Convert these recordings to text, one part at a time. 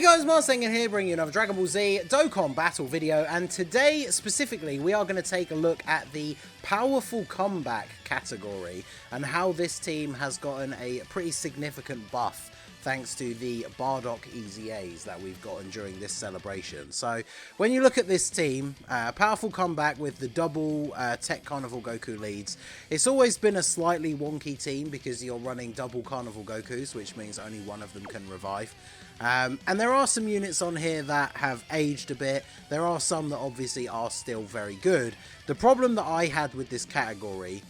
Hey guys, Marsengan here, bringing you another Dragon Ball Z Dokkan battle video, and today specifically we are going to take a look at the powerful comeback category and how this team has gotten a pretty significant buff thanks to the BARDOCK EZA'S that we've gotten during this celebration. So when you look at this team, powerful comeback with the double Tech Carnival Goku leads, it's always been a slightly wonky team because you're running double Carnival Gokus, which means only one of them can revive. And there are some units on here that have aged a bit. There are some that obviously are still very good. The problem that I had with this category,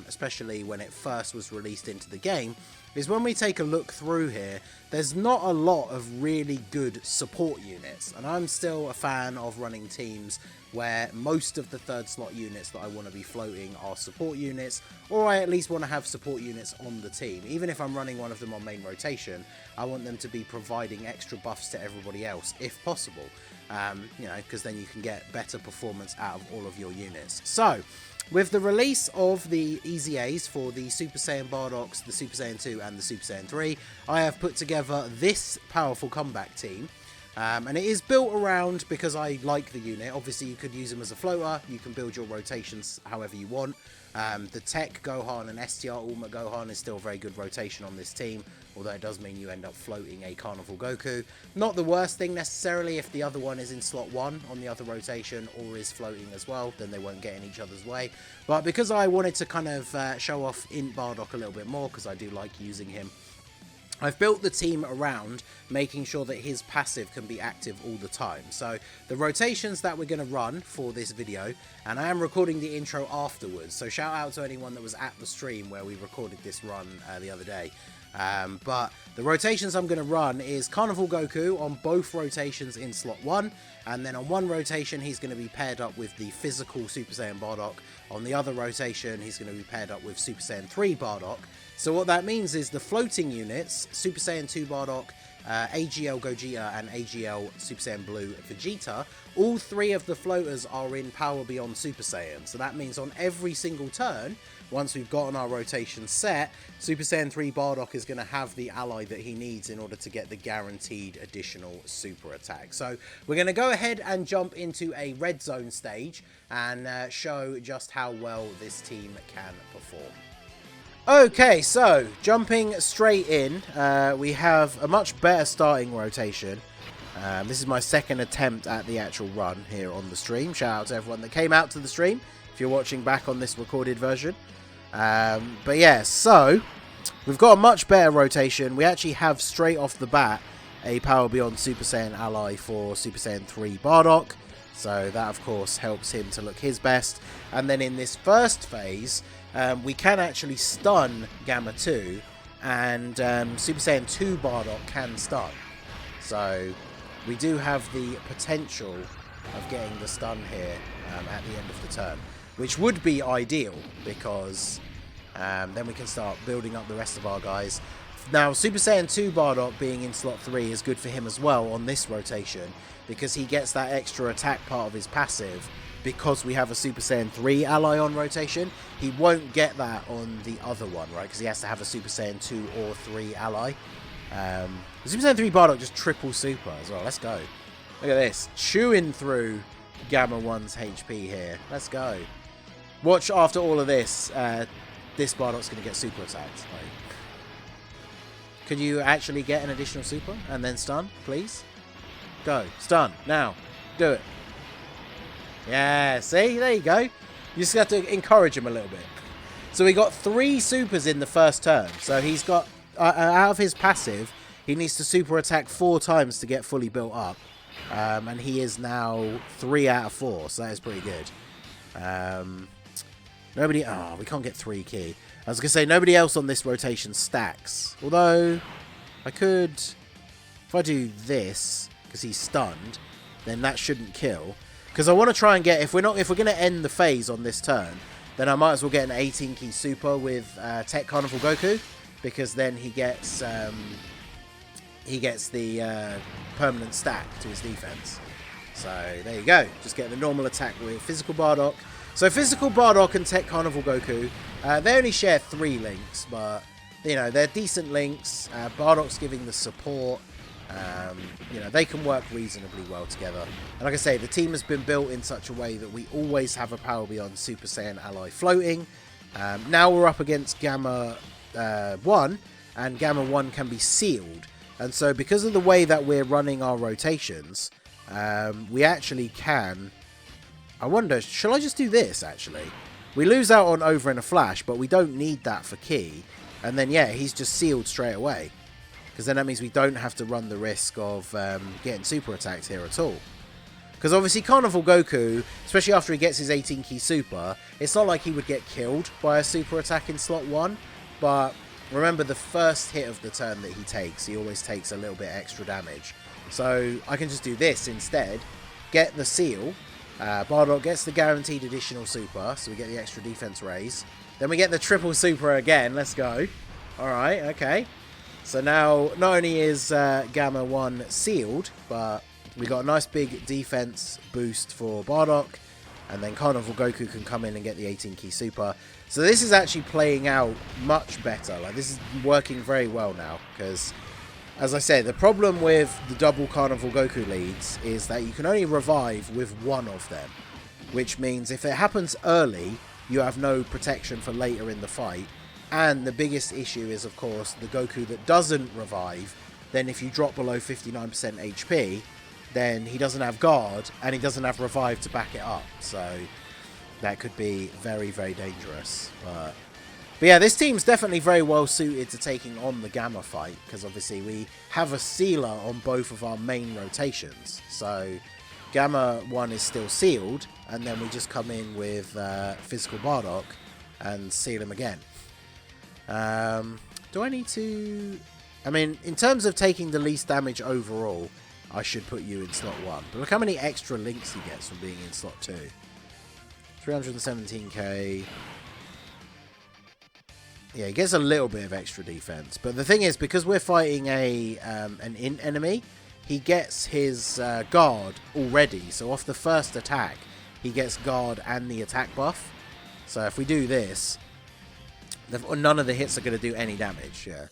especially when it first was released into the game, is when we take a look through here, there's not a lot of really good support units. And I'm still a fan of running teams where most of the third slot units that I want to be floating are support units, or I at least want to have support units on the team. Even if I'm running one of them on main rotation, I want them to be providing extra buffs to everybody else if possible. You know, because then you can get better performance out of all of your units. So with the release of the EZAs for the Super Saiyan Bardocks, the Super Saiyan 2 and the Super Saiyan 3, I have put together this powerful comeback team. And it is built around, because I like the unit, obviously you could use them as a floater, you can build your rotations however you want. The Tech Gohan and STR Ultimate Gohan is still a very good rotation on this team, although it does mean you end up floating a Carnival Goku. Not the worst thing necessarily if the other one is in slot 1 on the other rotation or is floating as well, then they won't get in each other's way. But because I wanted to kind of show off Int Bardock a little bit more, because I do like using him, I've built the team around making sure that his passive can be active all the time. So the rotations that we're going to run for this video, and I am recording the intro afterwards, so shout out to anyone that was at the stream where we recorded this run the other day. But the rotations I'm going to run is Carnival Goku on both rotations in slot 1, and then on one rotation he's going to be paired up with the physical Super Saiyan Bardock. On the other rotation he's going to be paired up with Super Saiyan 3 Bardock. So what that means is the floating units, Super Saiyan 2 Bardock, AGL Gogeta and AGL Super Saiyan Blue Vegeta, all three of the floaters are in Power Beyond Super Saiyan. So that means on every single turn, once we've gotten our rotation set, Super Saiyan 3 Bardock is going to have the ally that he needs in order to get the guaranteed additional super attack. So we're going to go ahead and jump into a red zone stage and show just how well this team can perform. Okay, so jumping straight in, we have a much better starting rotation. This is my second attempt at the actual run here on the stream. Shout out to everyone that came out to the stream if you're watching back on this recorded version. But yeah, so we've got a much better rotation. We actually have straight off the bat a Power Beyond Super Saiyan ally for Super Saiyan 3 Bardock. So that of course helps him to look his best. And then in this first phase, we can actually stun Gamma 2, and Super Saiyan 2 Bardock can stun. So we do have the potential of getting the stun here at the end of the turn, which would be ideal because then we can start building up the rest of our guys. Now, Super Saiyan 2 Bardock being in slot 3 is good for him as well on this rotation, because he gets that extra attack part of his passive. Because we have a Super Saiyan 3 ally on rotation, he won't get that on the other one, right? Because he has to have a Super Saiyan 2 or 3 ally. Super Saiyan 3 Bardock just triple super as well. Let's go. Look at this. Chewing through Gamma 1's HP here. Let's go. Watch after all of this. This Bardock's going to get super attacked. Like, could you actually get an additional super and then stun, please? Go. Stun. Now. Do it. Yeah, see? There you go. You just have to encourage him a little bit. So we got 3 supers in the first turn. So he's got, out of his passive, he needs to super attack 4 times to get fully built up. And he is now 3 out of 4, so that is pretty good. Nobody, oh, we can't get 3 key. I was going to say, nobody else on this rotation stacks. Although, I could, if I do this, because he's stunned, then that shouldn't kill. Because I want to try and get, if we're going to end the phase on this turn, then I might as well get an 18 key super with Tech Carnival Goku, because then he gets the permanent stack to his defense. So there you go, just get the normal attack with Physical Bardock. So Physical Bardock and Tech Carnival Goku, they only share 3 links, but you know they're decent links. Bardock's giving the support. You know, they can work reasonably well together. And like I say, the team has been built in such a way that we always have a Power Beyond Super Saiyan ally floating. Now we're up against Gamma 1, and Gamma 1 can be sealed. And so because of the way that we're running our rotations, we actually can... I wonder, shall I just do this, actually? We lose out on Over in a Flash, but we don't need that for Ki. And then, yeah, he's just sealed straight away. Because then that means we don't have to run the risk of getting super attacked here at all. Because obviously Carnival Goku, especially after he gets his 18 key super, it's not like he would get killed by a super attack in slot 1. But remember, the first hit of the turn that he takes, he always takes a little bit extra damage. So I can just do this instead, get the seal. Bardock gets the guaranteed additional super, so we get the extra defense raise. Then we get the triple super again. Let's go. Alright, okay. So now, not only is Gamma 1 sealed, but we got a nice big defense boost for Bardock. And then Carnival Goku can come in and get the 18 key super. So this is actually playing out much better. Like, this is working very well now, because... as I said, the problem with the double Carnival Goku leads is that you can only revive with one of them. Which means if it happens early, you have no protection for later in the fight. And the biggest issue is, of course, the Goku that doesn't revive. Then if you drop below 59% HP, then he doesn't have guard and he doesn't have revive to back it up. So that could be very, very dangerous. But yeah, this team's definitely very well suited to taking on the Gamma fight, because obviously we have a sealer on both of our main rotations. So Gamma 1 is still sealed, and then we just come in with physical Bardock and seal him again. Do I need to... I mean, in terms of taking the least damage overall, I should put you in slot 1. But look how many extra links he gets from being in slot 2. 317k... yeah, he gets a little bit of extra defense. But the thing is, because we're fighting an int enemy, he gets his guard already. So off the first attack, he gets guard and the attack buff. So if we do this, none of the hits are going to do any damage. Yeah.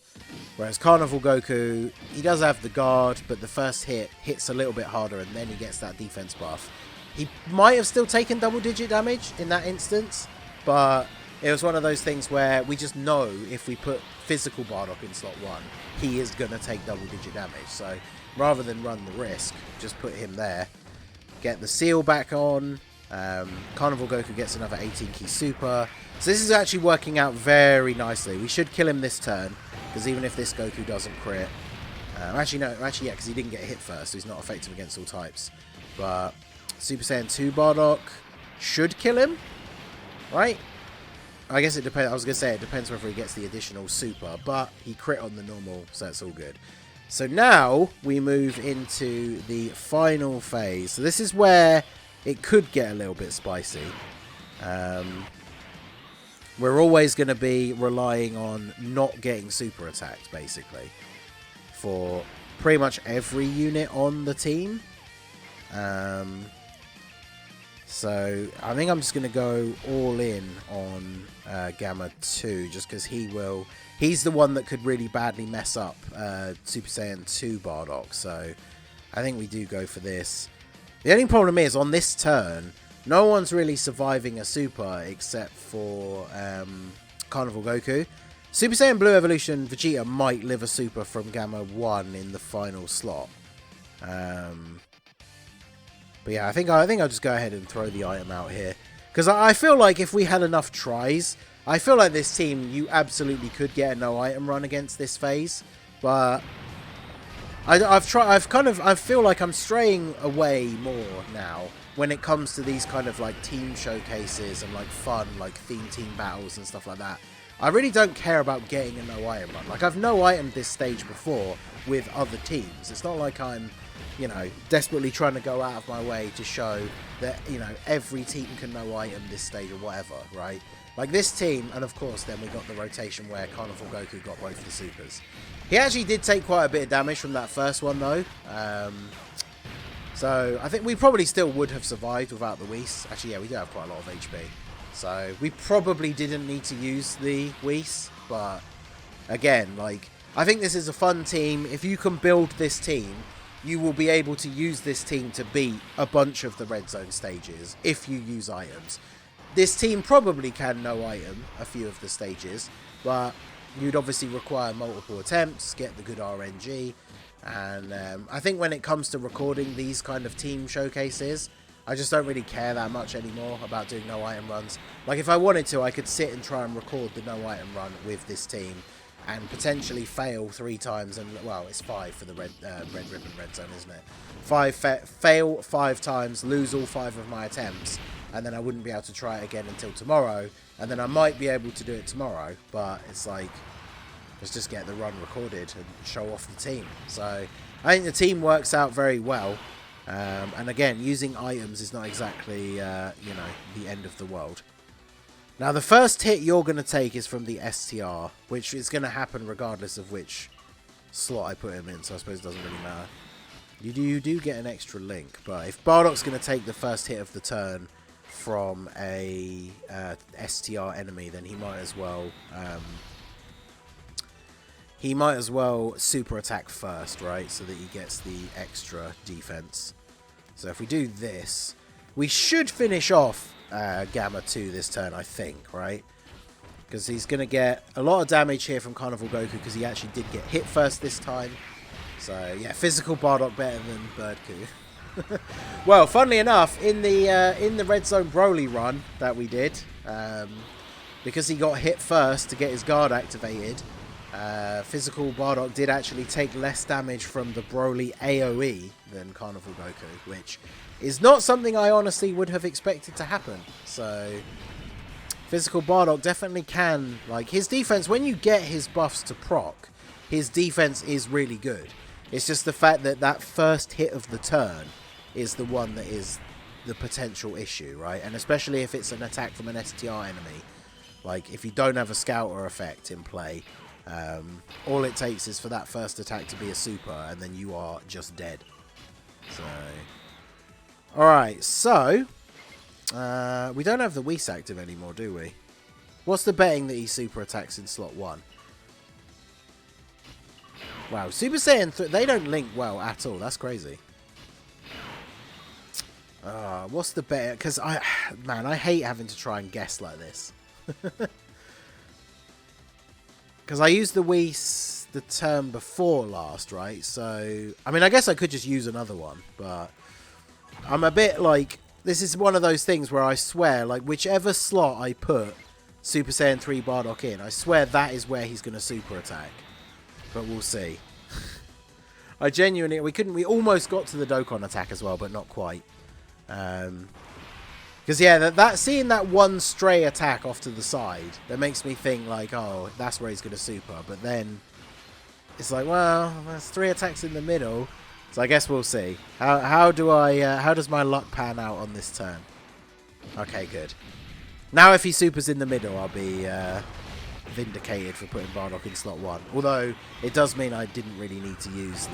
Whereas Carnival Goku, he does have the guard, but the first hit hits a little bit harder, and then he gets that defense buff. He might have still taken double-digit damage in that instance, but... it was one of those things where we just know if we put physical Bardock in slot 1, he is going to take double-digit damage. So rather than run the risk, just put him there. Get the seal back on. Carnival Goku gets another 18 key super. So this is actually working out very nicely. We should kill him this turn, because even if this Goku doesn't crit... actually, no. Actually, yeah, because he didn't get hit first, so he's not effective against all types. But Super Saiyan 2 Bardock should kill him, right? I guess it depends. I was going to say it depends whether he gets the additional super, but he crit on the normal, so it's all good. So now we move into the final phase. So this is where it could get a little bit spicy. We're always going to be relying on not getting super attacked, basically, for pretty much every unit on the team. So I think I'm just going to go all in on Gamma 2, just because he's the one that could really badly mess up Super Saiyan 2 Bardock. So I think we do go for this. The only problem is, on this turn, no one's really surviving a super except for Carnival Goku. Super Saiyan Blue Evolution Vegeta might live a super from Gamma 1 in the final slot. But yeah, I think I'll just go ahead and throw the item out here. Because I feel like if we had enough tries, I feel like this team, you absolutely could get a no item run against this phase. But I feel like I'm straying away more now when it comes to these kind of like team showcases and like fun, like theme team battles and stuff like that. I really don't care about getting a no item run. Like, I've no item this stage before with other teams. It's not like I'm, you know, desperately trying to go out of my way to show that, you know, every team can no item this stage or whatever, right? Like this team, and of course then we got the rotation where Carnival Goku got both the supers. He actually did take quite a bit of damage from that first one though. So I think we probably still would have survived without the Whis. Actually, yeah, we do have quite a lot of HP. So we probably didn't need to use the Whis, but again, like, I think this is a fun team. If you can build this team, you will be able to use this team to beat a bunch of the red zone stages if you use items. This team probably can no item a few of the stages, but you'd obviously require multiple attempts, get the good RNG, and I think when it comes to recording these kind of team showcases, I just don't really care that much anymore about doing no item runs. Like, if I wanted to, I could sit and try and record the no item run with this team and potentially fail 3 times, and well, it's 5 for the red ribbon red zone, isn't it? Fail 5 times, lose all 5 of my attempts, and then I wouldn't be able to try it again until tomorrow, and then I might be able to do it tomorrow, but it's like, let's just get the run recorded and show off the team. So I think the team works out very well, and again, using items is not exactly you know, the end of the world. Now, the first hit you're going to take is from the STR, which is going to happen regardless of which slot I put him in, so I suppose it doesn't really matter. You do get an extra link, but if Bardock's going to take the first hit of the turn from a STR enemy, then he might as well super attack first, right, so that he gets the extra defense. So if we do this, we should finish off Gamma 2 this turn, I think, right? Because he's going to get a lot of damage here from Carnival Goku because he actually did get hit first this time. So, yeah, physical Bardock better than Birdku. Well, funnily enough, in the Red Zone Broly run that we did, because he got hit first to get his guard activated, physical Bardock did actually take less damage from the Broly AoE than Carnival Goku, which is not something I honestly would have expected to happen. So physical Bardock definitely can, like, his defense, when you get his buffs to proc, his defense is really good. It's just the fact that that first hit of the turn is the one that is the potential issue, right? And especially if it's an attack from an STR enemy, like if you don't have a scouter effect in play, all it takes is for that first attack to be a super, and then you are just dead. So, alright, so we don't have the Whis active anymore, do we? What's the betting that he super attacks in slot 1? Wow, Super Saiyan they don't link well at all. That's crazy. What's the bet? Because man, I hate having to try and guess like this. Because I used the Whis the term before last, right? So, I mean, I guess I could just use another one, but I'm a bit like, this is one of those things where I swear, like, whichever slot I put Super Saiyan 3 Bardock in, I swear that is where he's going to super attack. But we'll see. I genuinely, we almost got to the Dokkan attack as well, but not quite. Because yeah, seeing that one stray attack off to the side, that makes me think like, oh, that's where he's going to super. But then it's like, well, there's 3 attacks in the middle, so I guess we'll see. How does my luck pan out on this turn? Okay, good. Now if he supers in the middle, I'll be vindicated for putting Bardock in slot 1. Although it does mean I didn't really need to use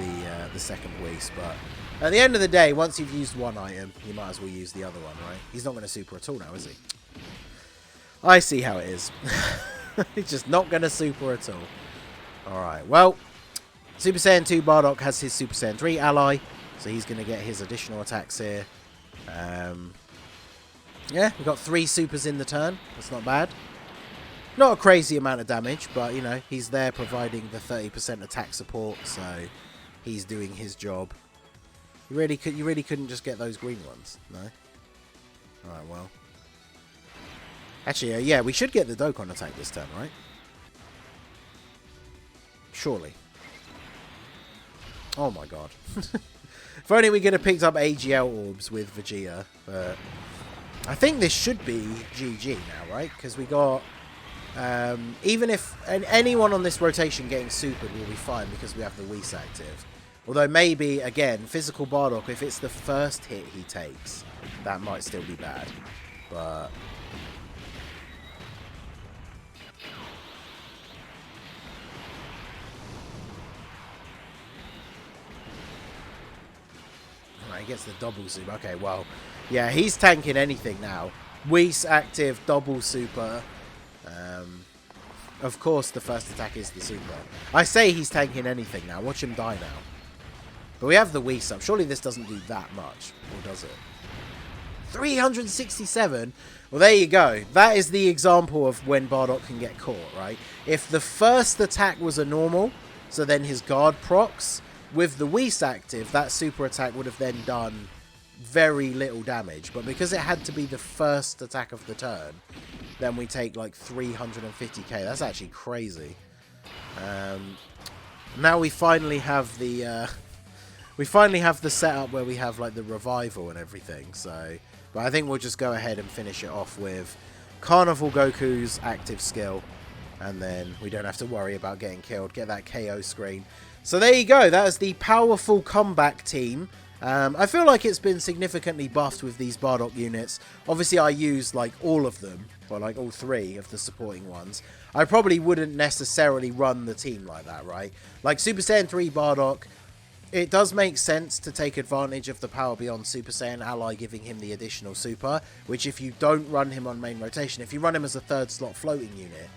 the second Whis, but at the end of the day, once you've used one item, you might as well use the other one, right? He's not going to super at all now, is he? I see how it is. He's just not going to super at all. Alright, well, Super Saiyan 2 Bardock has his Super Saiyan 3 ally, so he's going to get his additional attacks here. Yeah, we've got 3 supers in the turn. That's not bad. Not a crazy amount of damage, but, you know, he's there providing the 30% attack support, so he's doing his job. You really couldn't just get those green ones, no? Alright, well. Actually, yeah, we should get the Dokkan attack this turn, right? Surely. Oh my god. If only we could have picked up AGL orbs with Vegeta, but I think this should be GG now, right? Because we got... even if anyone on this rotation getting supered will be fine because we have the Whis active. Although maybe, again, physical Bardock, if it's the first hit he takes, that might still be bad. But... Right, he gets the double super. Okay, well, yeah, he's tanking anything now. Whis active, double super. of course the first attack is the super. I say he's tanking anything now. Watch him die now. But we have the Wii sub. Surely this doesn't do that much. Or does it? 367? Well, there you go. That is the example of when Bardock can get caught, right? If the first attack was a normal, so then his guard procs, with the Whis active, that super attack would have then done very little damage. But because it had to be the first attack of the turn, then we take like 350k. That's actually crazy. Now we finally have the setup where we have like the revival and everything. So, but I think we'll just go ahead and finish it off with Carnival Goku's active skill, and then we don't have to worry about getting killed. Get that KO screen. So there you go. That is the powerful comeback team. I feel like it's been significantly buffed with these Bardock units. Obviously, I use like all of them, or like all 3 of the supporting ones. I probably wouldn't necessarily run the team like that, right? Like Super Saiyan 3 Bardock, it does make sense to take advantage of the Power Beyond Super Saiyan ally giving him the additional super, which if you don't run him on main rotation, if you run him as a 3rd slot floating unit,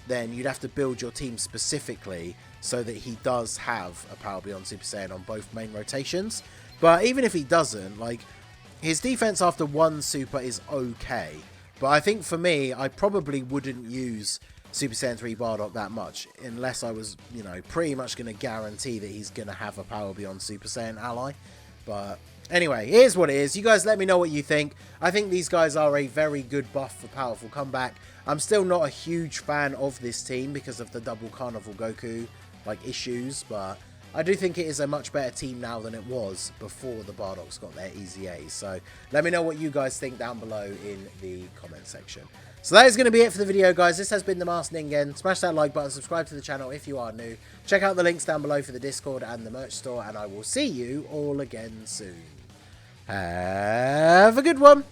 then you'd have to build your team specifically so that he does have a Power Beyond Super Saiyan on both main rotations. But even if he doesn't, like, his defense after 1 super is okay. But I think for me, I probably wouldn't use Super Saiyan 3 Bardock that much, unless I was, you know, pretty much going to guarantee that he's going to have a Power Beyond Super Saiyan ally. But anyway, here's what it is. You guys let me know what you think. I think these guys are a very good buff for Powerful Comeback. I'm still not a huge fan of this team because of the double Carnival Goku, like, issues, but I do think it is a much better team now than it was before the Bardocks got their easy A's. So let me know what you guys think down below in the comment section. So that is going to be it for the video, guys. This has been the Masked Ningen. Smash that like button, subscribe to the channel if you are new. Check out the links down below for the Discord and the merch store, and I will see you all again soon. Have a good one.